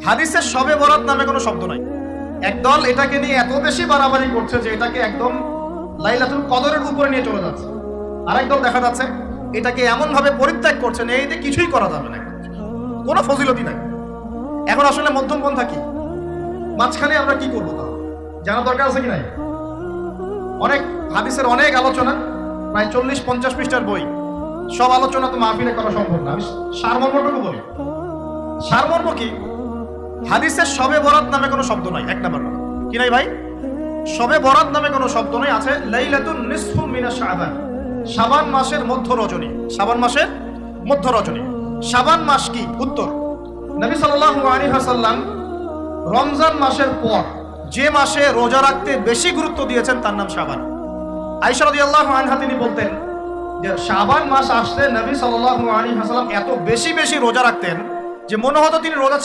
হাদিসের শবে বরাত নামে কোনো শব্দ নাই। একদল এটাকে নিয়ে এত বেশি বাড়াবাড়ি করছে যে এটাকে একদম লাইলাতুল কদরের উপরে নিয়ে চলে যাচ্ছে। আরেকদল দেখা যাচ্ছে এটাকে এমন ভাবে পরিত্যাগ করছে না, এইতে কিছুই করা যাবে না, কোনো ফজিলতি নাই। এখন আসলে মধ্যম পন্থা কি, মাঝখানে আমরা কি করবো তা জানা দরকার আছে কি নাই? অনেক হাদিসের অনেক আলোচনা, প্রায় 40-50 পৃষ্ঠার বই, সব আলোচনা তো মাহফিলে করা সম্ভব না। আমি সারমর্মটুকু বলি। সারমর্ম কি? হাদিসের শবে বরাত নামে কোনো শব্দ নাই। এক নাম্বার কি নাই ভাই? শবে বরাত নামে কোনো শব্দ নাই। আছে লাইলাতুন নিসফু মিনাশ শাবান, শাবান মাসের মধ্য রজনী। শাবান মাসের মধ্য রজনী। শাবান মাস কি? উত্তর, নবী সাল্লাল্লাহু আলাইহি ওয়াসাল্লাম রমজান মাসের পর যে মাসে রোজা রাখতে বেশি গুরুত্ব দিয়েছেন তার নাম শাবান। আয়েশা রাদিয়াল্লাহু আনহা তিনি বলতেন যে শাবান মাস আসলে নবী সাল্লাল্লাহু আলাইহি ওয়াসাল্লাম এত বেশি বেশি রোজা রাখতেন যে মনে হতো তিনি রোজা